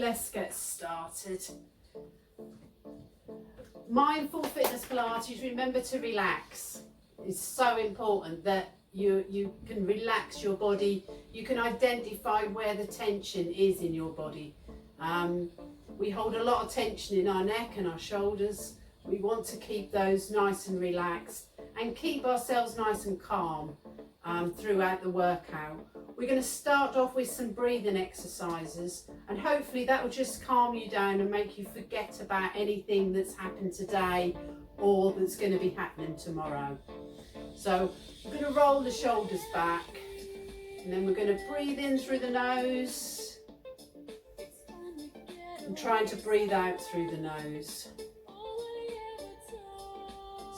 Let's get started. Mindful fitness Pilates, remember to relax. It's so important that you can relax your body. You can identify where the tension is in your body. We hold a lot of tension in our neck and our shoulders. We want to keep those nice and relaxed and keep ourselves nice and calm throughout the workout. We're going to start off with some breathing exercises, and hopefully that will just calm you down and make you forget about anything that's happened today or that's going to be happening tomorrow. So we're going to roll the shoulders back, and then we're going to breathe in through the nose and trying to breathe out through the nose.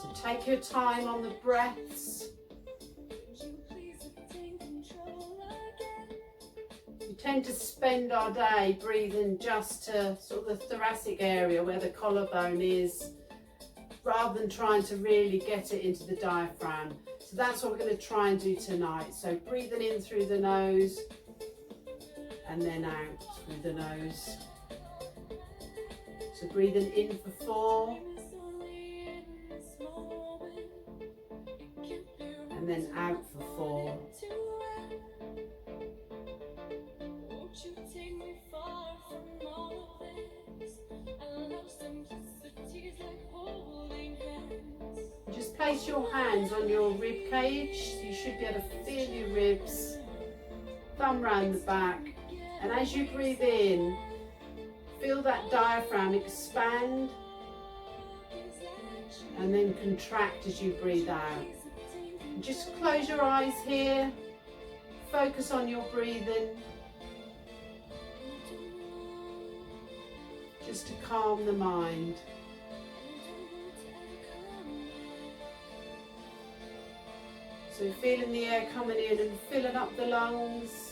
So take your time on the breaths. We tend to spend our day breathing just to sort of the thoracic area where the collarbone is, rather than trying to really get it into the diaphragm. So that's what we're going to try and do tonight. So breathing in through the nose and then out through the nose. So breathing in for 4 and then out for 4. Just place your hands on your rib cage. You should be able to feel your ribs. Thumb round the back, and as you breathe in, feel that diaphragm expand and then contract as you breathe out. Just close your eyes here, focus on your breathing, just to calm the mind. So feeling the air coming in and filling up the lungs.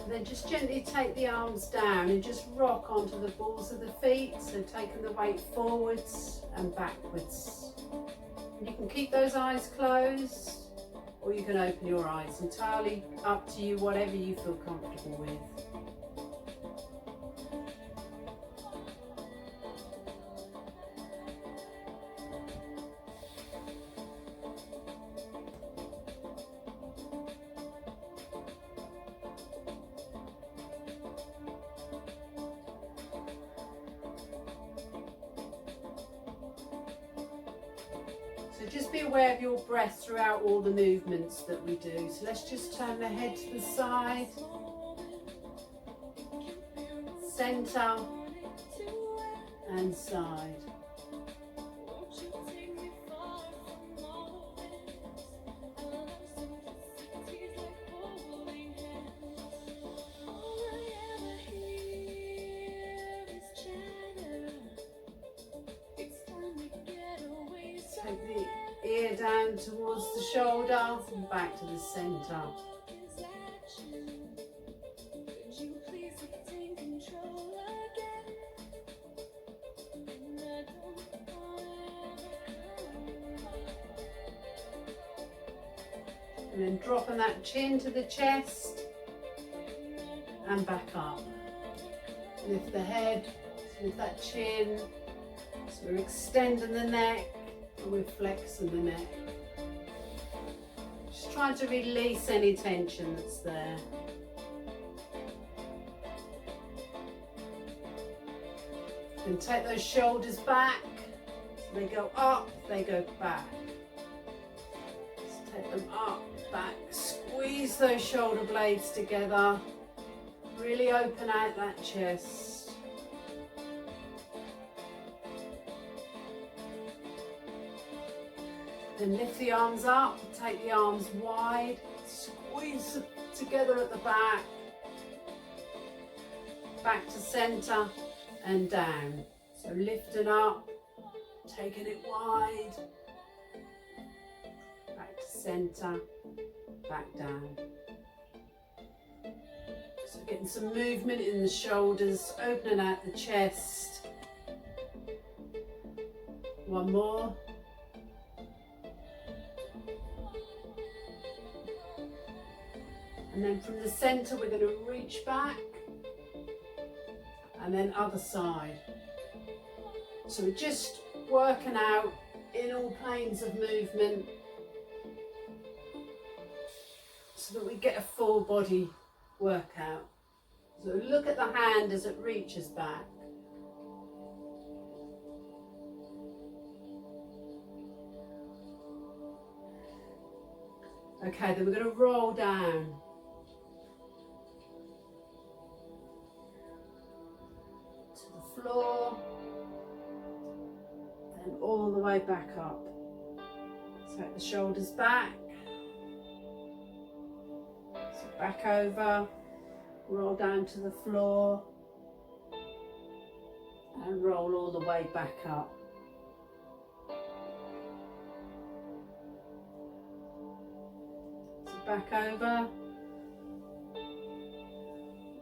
And then just gently take the arms down and just rock onto the balls of the feet, so taking the weight forwards and backwards. And you can keep those eyes closed, or you can open your eyes, entirely up to you, whatever you feel comfortable with. So just be aware of your breath throughout all the movements that we do. So let's just turn the head to the side, centre and side. Take the ear down towards the shoulder and back to the centre. And then dropping that chin to the chest and back up. Lift the head, lift that chin. So we're extending the neck and we're flexing the neck. Just trying to release any tension that's there. And take those shoulders back. They go up, they go back. So take them up, back. Squeeze those shoulder blades together. Really open out that chest. Then lift the arms up, take the arms wide, squeeze together at the back, back to centre and down. So lifting up, taking it wide, back to centre, back down. Getting some movement in the shoulders, opening out the chest. One more. And then from the centre we're going to reach back and then other side. So we're just working out in all planes of movement so that we get a full body workout. So look at the hand as it reaches back. Okay, then we're going to roll down. To the floor. Then all the way back up. Take the shoulders back. So back over. Roll down to the floor. And roll all the way back up. Back over,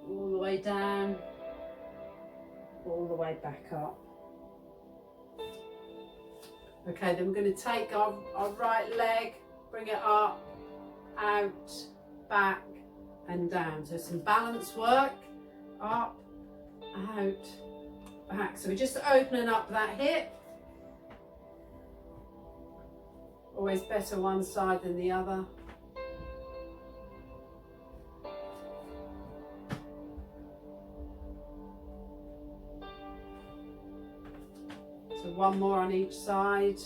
all the way down, all the way back up. Okay, then we're going to take our right leg, bring it up, out, back and down. So some balance work, up, out, back. So we're just opening up that hip. Always better one side than the other. One more on each side.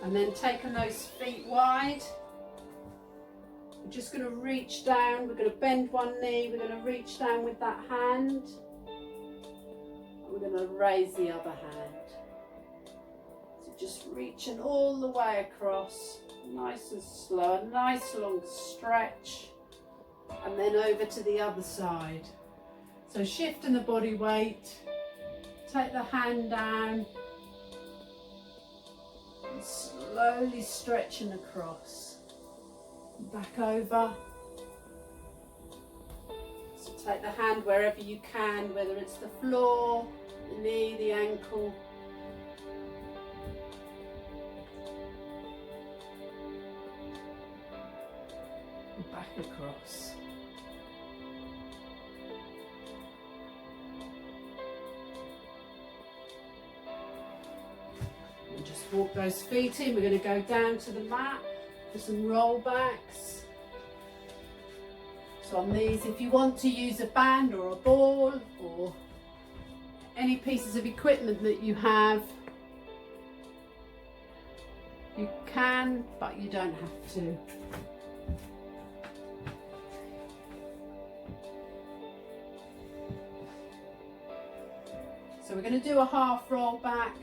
And then taking those feet wide, we're just going to reach down, we're going to bend one knee, we're going to reach down with that hand, and we're going to raise the other hand. So just reaching all the way across, nice and slow, a nice long stretch. And then over to the other side. So shifting the body weight, take the hand down, and slowly stretching across. Back over. So take the hand wherever you can, whether it's the floor, the knee, the ankle. And back across. Just walk those feet in. We're going to go down to the mat for some roll backs. So on these, if you want to use a band or a ball or any pieces of equipment that you have, you can, but you don't have to. So we're going to do a half roll back,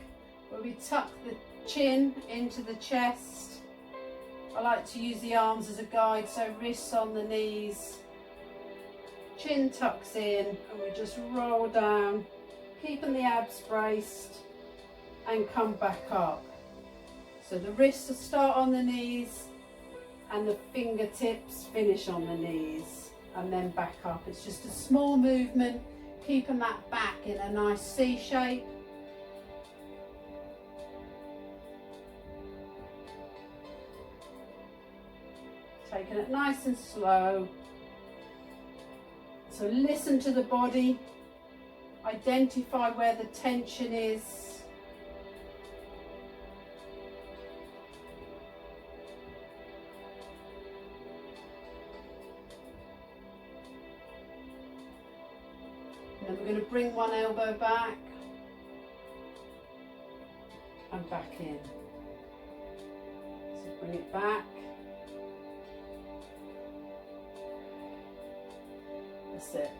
where we tuck the chin into the chest. I like to use the arms as a guide, so wrists on the knees, chin tucks in, and we just roll down, keeping the abs braced, and come back up. So the wrists start on the knees and the fingertips finish on the knees, and then back up. It's just a small movement, keeping that back in a nice C shape. Taking it nice and slow. So listen to the body, identify where the tension is. And then we're going to bring one elbow back and back in. So bring it back. That's it.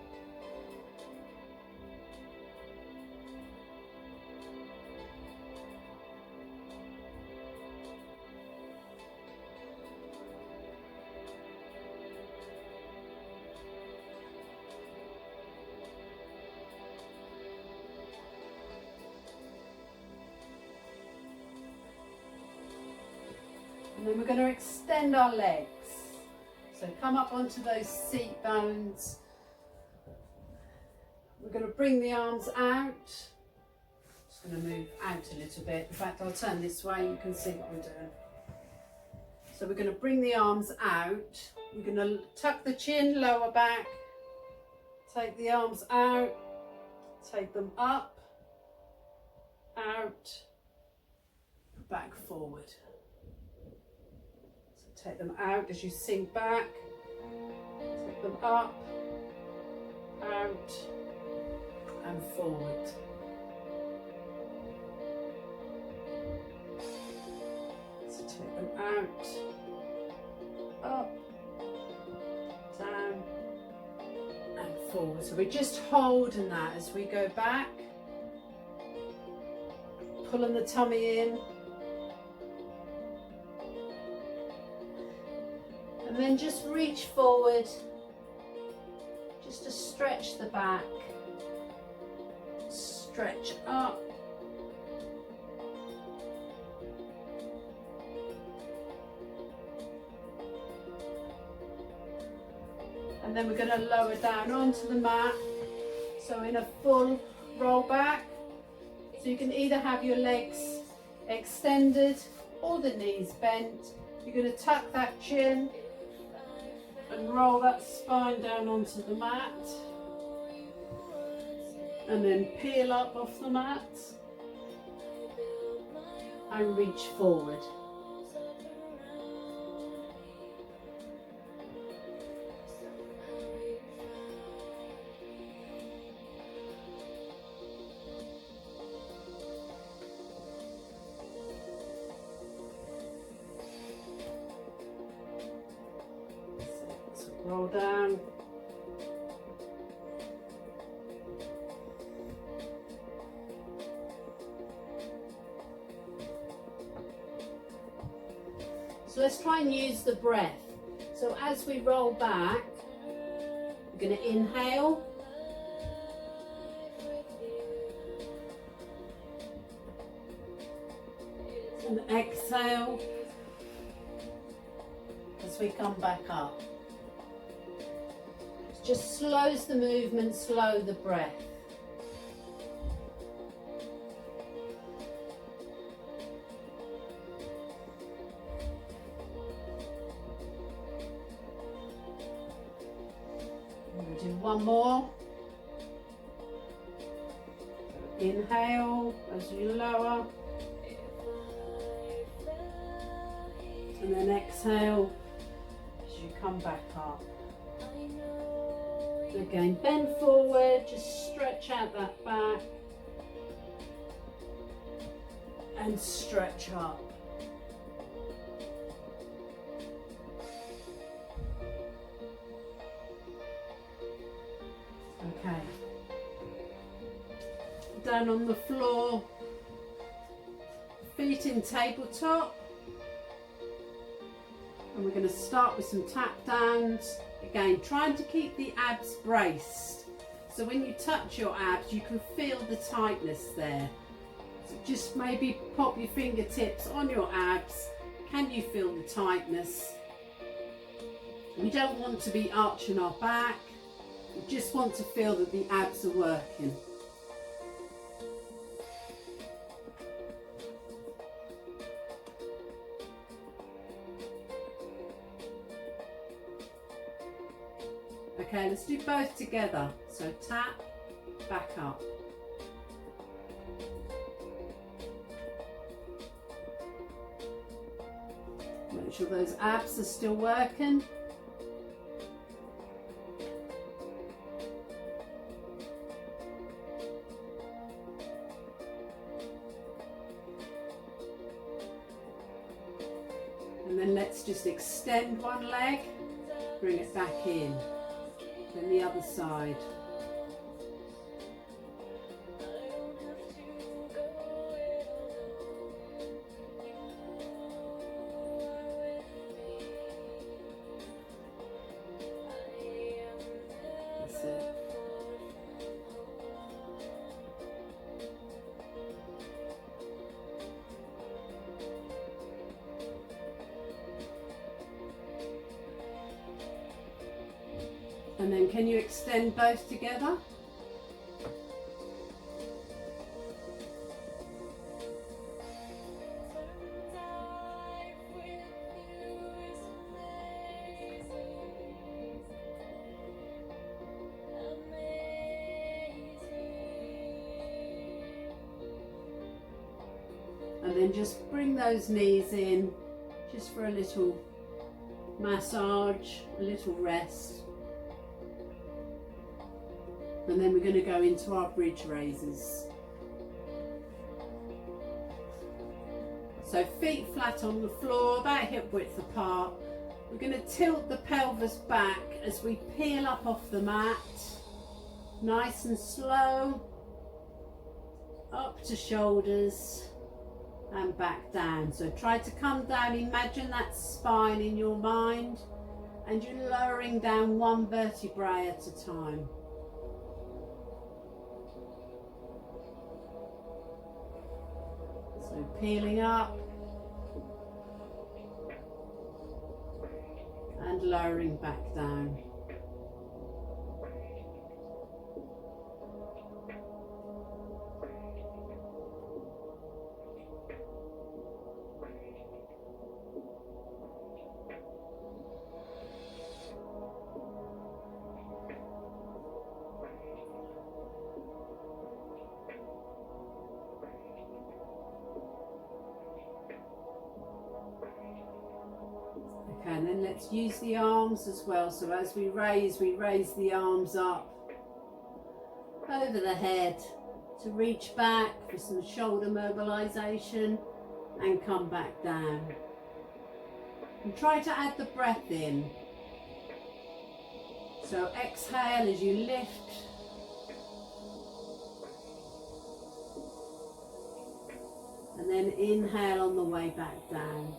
And then we're going to extend our legs. So come up onto those seat bones. We're going to bring the arms out. Just going to move out a little bit. In fact, I'll turn this way, you can see what I'm doing. So we're going to bring the arms out. We're going to tuck the chin, lower back. Take the arms out. Take them up, out, back, forward. So take them out as you sink back. Take them up, out, and forward. So take them out, up, down, and forward. So we're just holding that as we go back, pulling the tummy in, and then just reach forward just to stretch the back, stretch up, and then we're going to lower down onto the mat, so in a full roll back. So you can either have your legs extended or the knees bent. You're going to tuck that chin and roll that spine down onto the mat, and then peel up off the mat and reach forward. Roll down. So let's try and use the breath. So as we roll back, we're going to inhale. And exhale as we come back up. Just slows the movement, slow the breath. We'll do one more. Inhale as you lower. And then exhale as you come back up. Again, bend forward, just stretch out that back and stretch up. Okay. Down on the floor, feet in tabletop. And we're going to start with some tap downs. Again, trying to keep the abs braced. So when you touch your abs, you can feel the tightness there. So just maybe pop your fingertips on your abs. Can you feel the tightness? We don't want to be arching our back. We just want to feel that the abs are working. Okay, let's do both together. So tap, back up. Make sure those abs are still working. And then let's just extend one leg, bring it back in. Then the other side. That's it. And then can you extend both together? And then just bring those knees in just for a little massage, a little rest. And then we're going to go into our bridge raises. So feet flat on the floor, about hip width apart. We're going to tilt the pelvis back as we peel up off the mat. Nice and slow. Up to shoulders and back down. So try to come down, imagine that spine in your mind, and you're lowering down one vertebrae at a time. So peeling up and lowering back down. Okay, and then let's use the arms as well. So as we raise the arms up over the head to reach back for some shoulder mobilization and come back down. And try to add the breath in. So exhale as you lift. And then inhale on the way back down.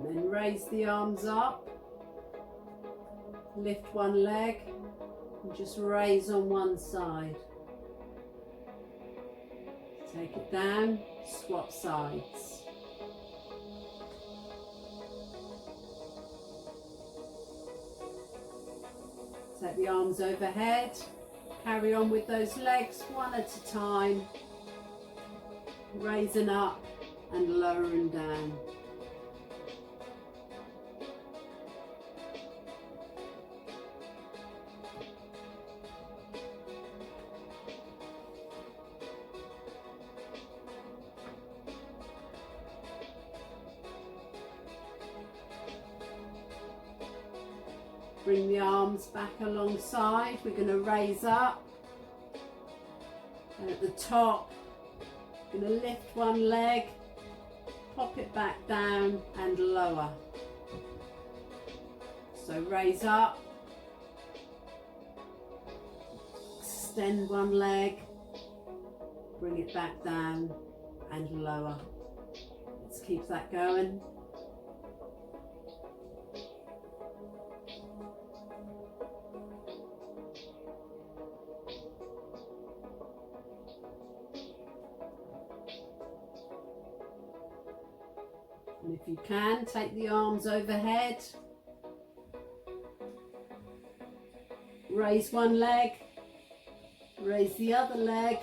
And then raise the arms up, lift one leg and just raise on one side. Take it down, swap sides. Take the arms overhead, carry on with those legs one at a time, raising up and lowering down. Bring the arms back alongside. We're going to raise up, and at the top we're going to lift one leg, pop it back down and lower. So raise up, extend one leg, bring it back down and lower. Let's keep that going. And if you can, take the arms overhead, raise one leg, raise the other leg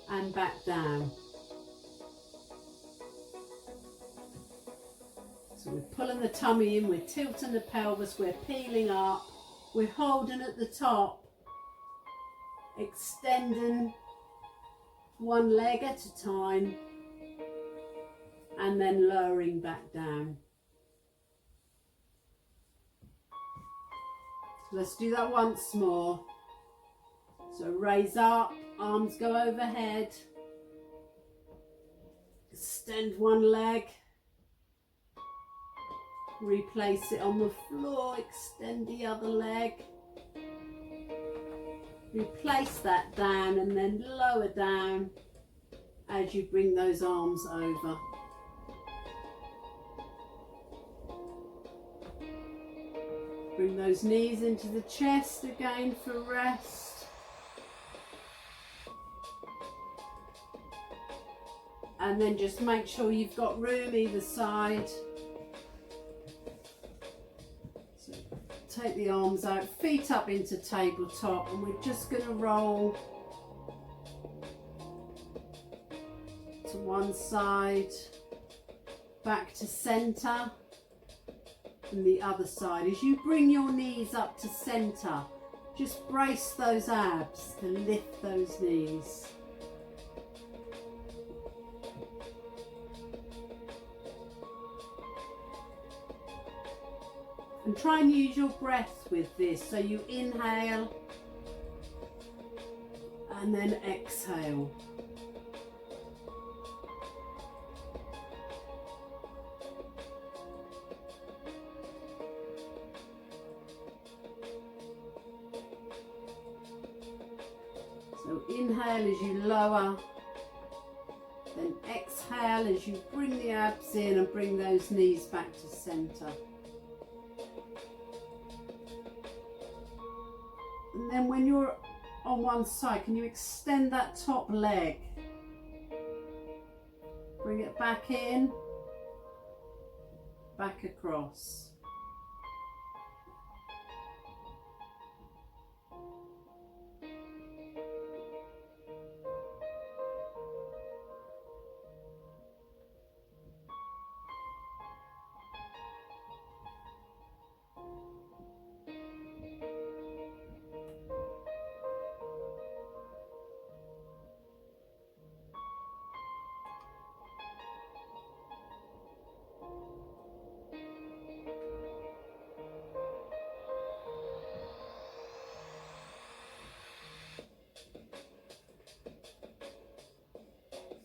and back down. So we're pulling the tummy in, we're tilting the pelvis, we're peeling up, we're holding at the top, extending one leg at a time, and then lowering back down. Let's do that once more. So raise up, arms go overhead, extend one leg, replace it on the floor, extend the other leg, replace that down and then lower down as you bring those arms over. Bring those knees into the chest again for rest. And then just make sure you've got room either side. So take the arms out, feet up into tabletop, and we're just going to roll to one side, back to centre, and the other side. As you bring your knees up to centre, just brace those abs to lift those knees. And try and use your breath with this. So you inhale and then exhale. So inhale as you lower, then exhale as you bring the abs in and bring those knees back to centre. And then when you're on one side, can you extend that top leg? Bring it back in, back across.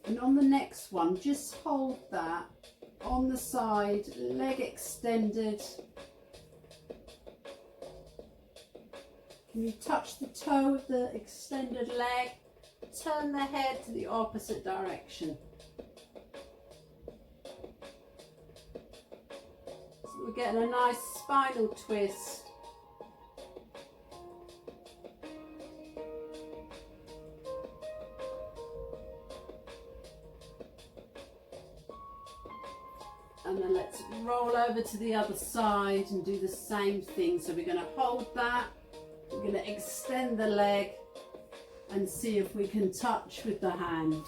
And on the next one, just hold that on the side, leg extended. Can you touch the toe of the extended leg? Turn the head to the opposite direction. So we're getting a nice spinal twist. And then let's roll over to the other side and do the same thing. So we're going to hold that, we're going to extend the leg and see if we can touch with the hand.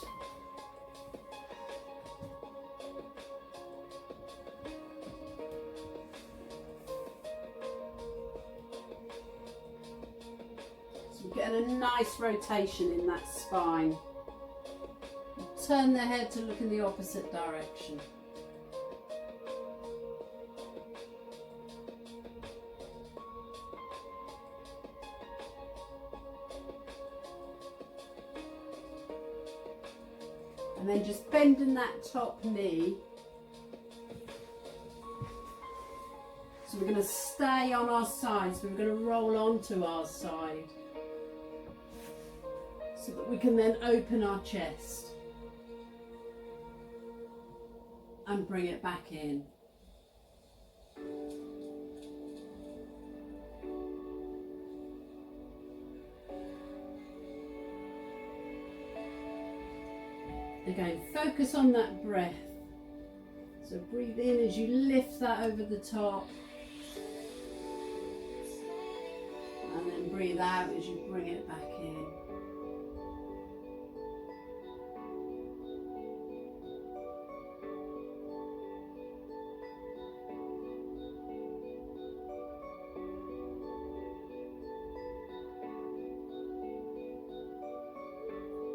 So we're getting a nice rotation in that spine. Turn the head to look in the opposite direction. And then just bending that top knee. So we're going to stay on our sides, but we're going to roll onto our side so that we can then open our chest and bring it back in. Again, focus on that breath. So breathe in as you lift that over the top. And then breathe out as you bring it back in.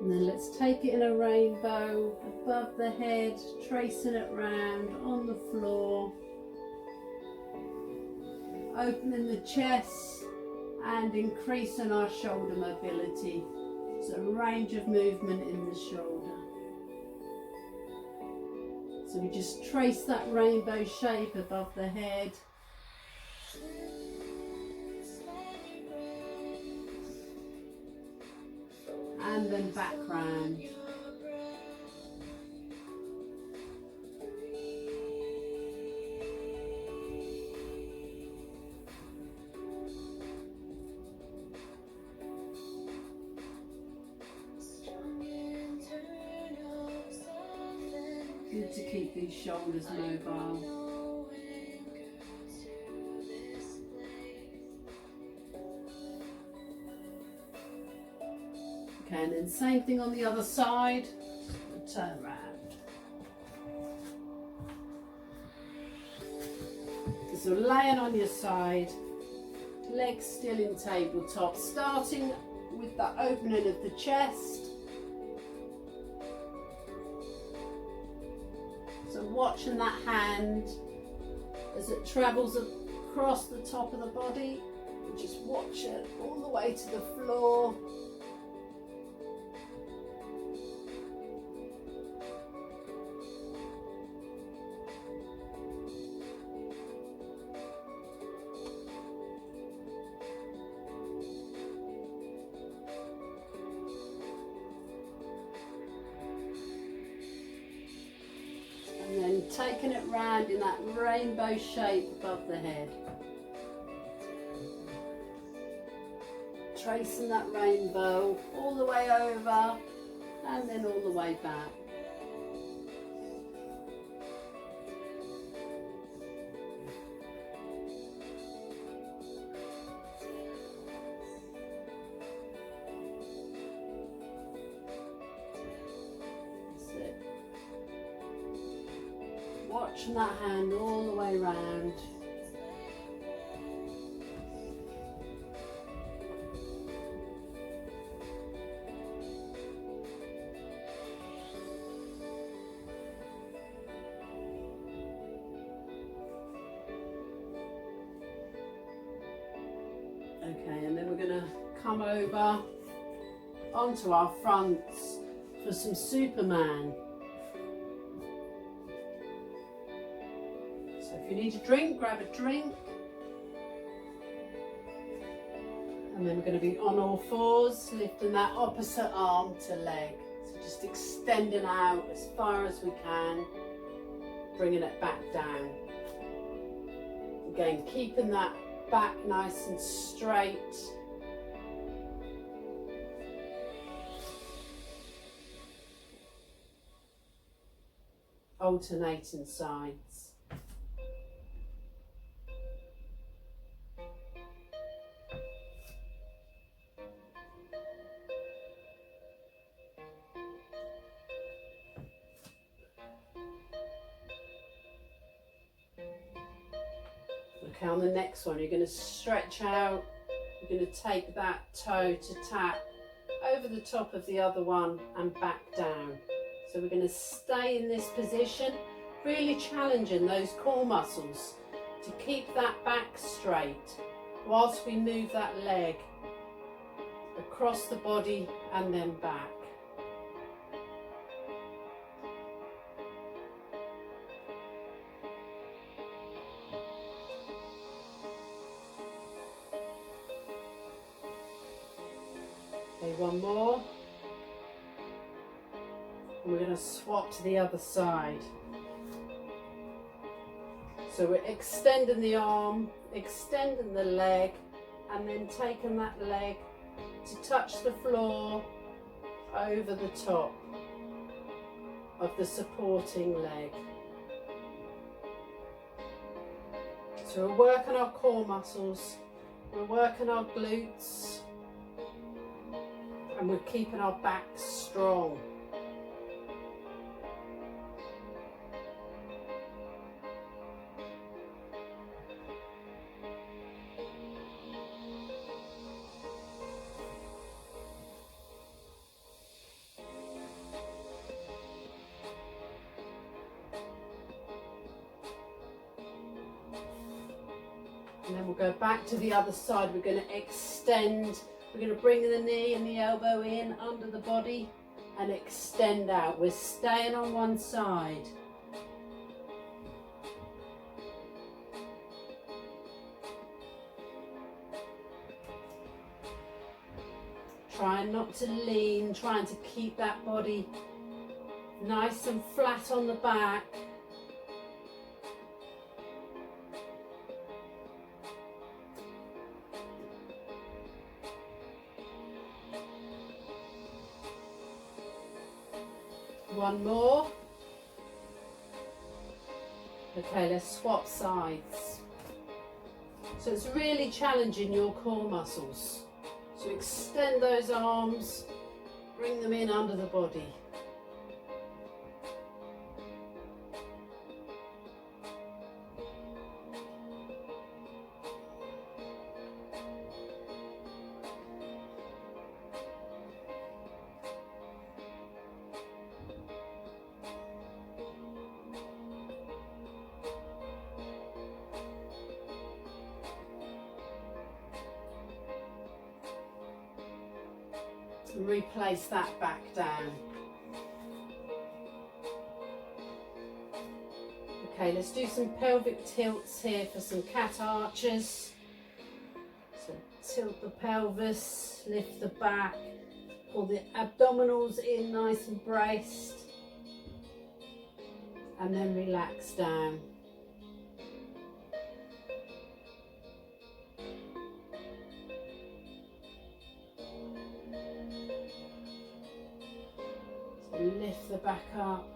And then let's take it in a rainbow above the head, tracing it round on the floor. Opening the chest and increasing our shoulder mobility. So range of movement in the shoulder. So we just trace that rainbow shape above the head. And then back round. Good to keep these shoulders mobile. Okay, and then same thing on the other side. Turn around. So laying on your side, legs still in tabletop, starting with the opening of the chest. So watching that hand as it travels across the top of the body, and just watch it all the way to the floor. And then taking it round in that rainbow shape above the head. Tracing that rainbow all the way over and then all the way back. Watching that hand all the way round. Okay, and then we're going to come over onto our fronts for some Superman. So if you need a drink, grab a drink. And then we're going to be on all fours, lifting that opposite arm to leg. So just extending out as far as we can, bringing it back down. Again, keeping that back nice and straight. Alternating sides. Okay, on the next one, you're going to stretch out. You're going to take that toe to tap over the top of the other one and back down. So we're going to stay in this position, really challenging those core muscles to keep that back straight whilst we move that leg across the body and then back. Okay, one more. And we're going to swap to the other side. So we're extending the arm, extending the leg, and then taking that leg to touch the floor over the top of the supporting leg. So we're working our core muscles, we're working our glutes, and we're keeping our back strong. And then we'll go back to the other side. We're going to extend. We're going to bring the knee and the elbow in under the body and extend out. We're staying on one side. Trying not to lean, trying to keep that body nice and flat on the back. One more. Okay, let's swap sides. So it's really challenging your core muscles. So extend those arms, bring them in under the body. And replace that back down. Okay, let's do some pelvic tilts here for some cat arches. So tilt the pelvis, lift the back, pull the abdominals in nice and braced, and then relax down. Lift the back up.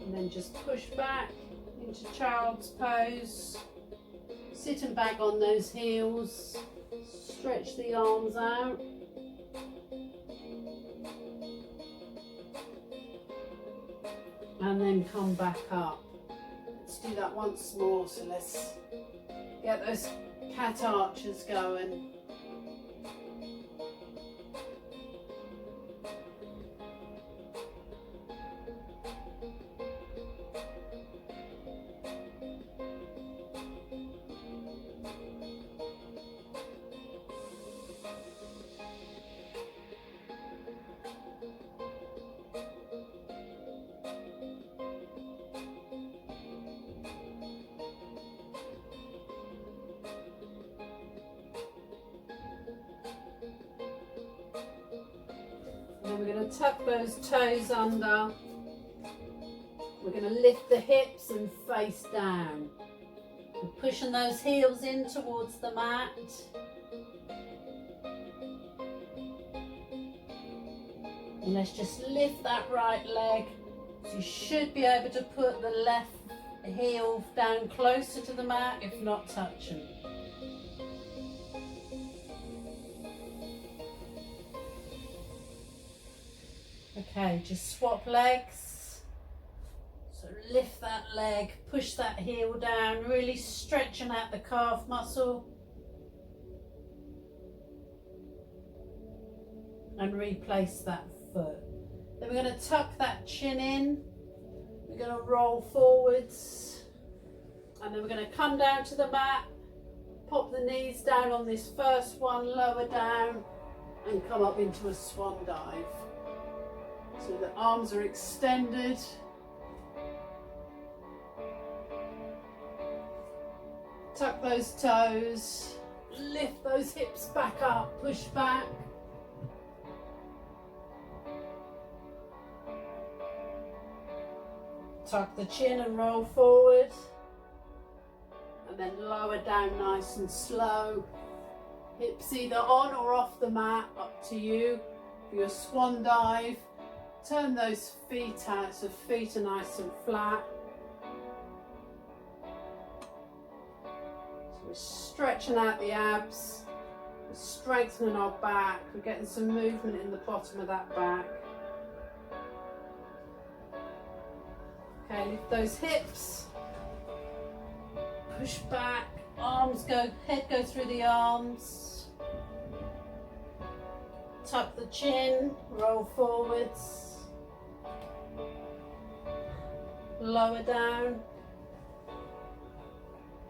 And then just push back into child's pose. Sitting back on those heels. Stretch the arms out. And then come back up. Let's do that once more. So let's get those cat arches going. Then we're going to tuck those toes under. We're going to lift the hips and face down. And pushing those heels in towards the mat. And let's just lift that right leg. So you should be able to put the left heel down closer to the mat, if not touching. Okay, just swap legs. So lift that leg, push that heel down, really stretching out the calf muscle. And replace that foot. Then we're going to tuck that chin in. We're going to roll forwards. And then we're going to come down to the mat, pop the knees down on this first one, lower down, and come up into a swan dive. So the arms are extended. Tuck those toes, lift those hips back up, push back. Tuck the chin and roll forward. And then lower down nice and slow. Hips either on or off the mat, up to you. For your swan dive, turn those feet out so feet are nice and flat. So we're stretching out the abs, we're strengthening our back, we're getting some movement in the bottom of that back. Okay, lift those hips, push back, arms go, head goes through the arms, tuck the chin, roll forwards, lower down,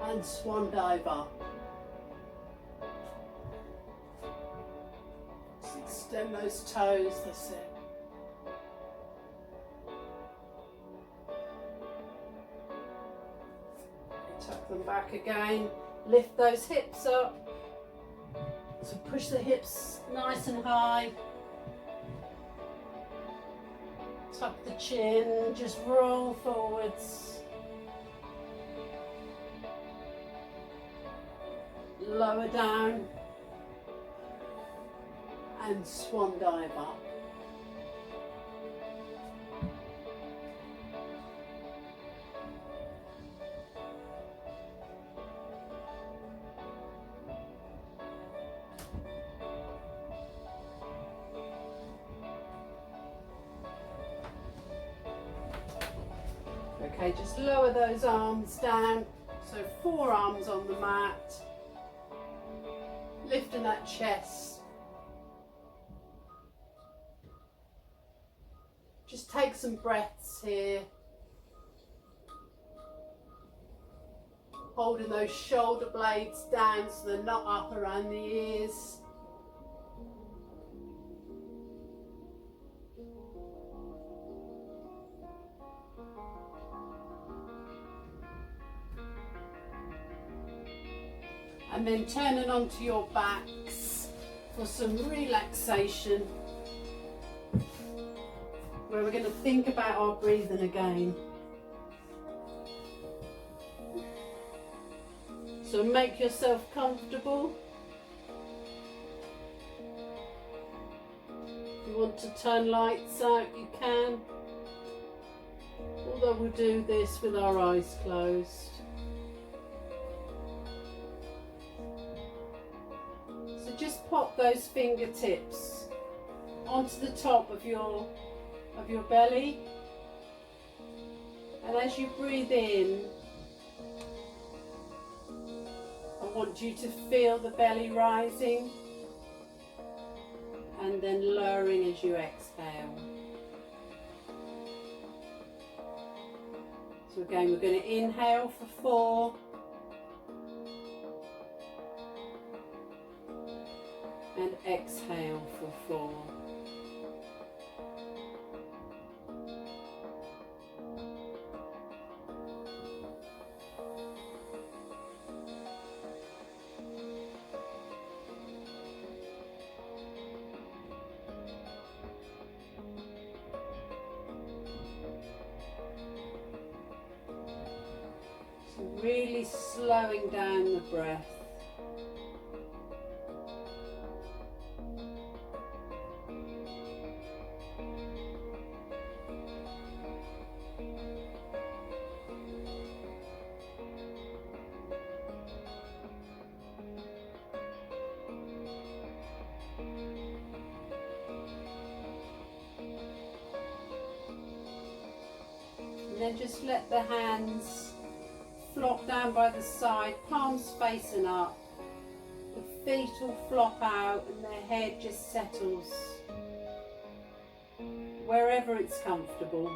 and swan dive up. Just extend those toes, that's it. Come back again, lift those hips up. So push the hips nice and high. Tuck the chin, just roll forwards. Lower down and swan dive up. Okay, just lower those arms down. So forearms on the mat. Lifting that chest. Just take some breaths here. Holding those shoulder blades down so they're not up around the ears. And then turning onto your backs for some relaxation, where we're going to think about our breathing again. So make yourself comfortable. If you want to turn lights out, you can. Although we'll do this with our eyes closed. Just pop those fingertips onto the top of your belly, and as you breathe in, I want you to feel the belly rising and then lowering as you exhale. So again, we're going to inhale for 4. And exhale for 4. So really slowing down the breath. Then just let the hands flop down by the side, palms facing up. The feet will flop out and the head just settles wherever it's comfortable.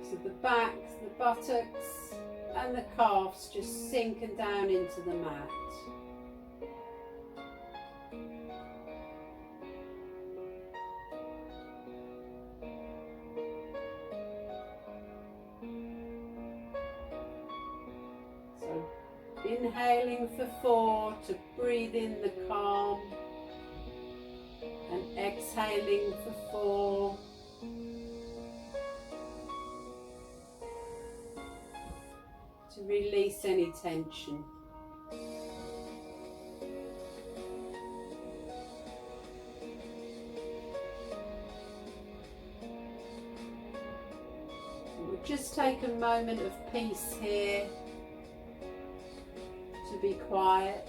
So the back, the buttocks and the calves just sinking down into the mat. Inhaling for 4 to breathe in the calm, and exhaling for 4 to release any tension. We'll just take a moment of peace here. To be quiet.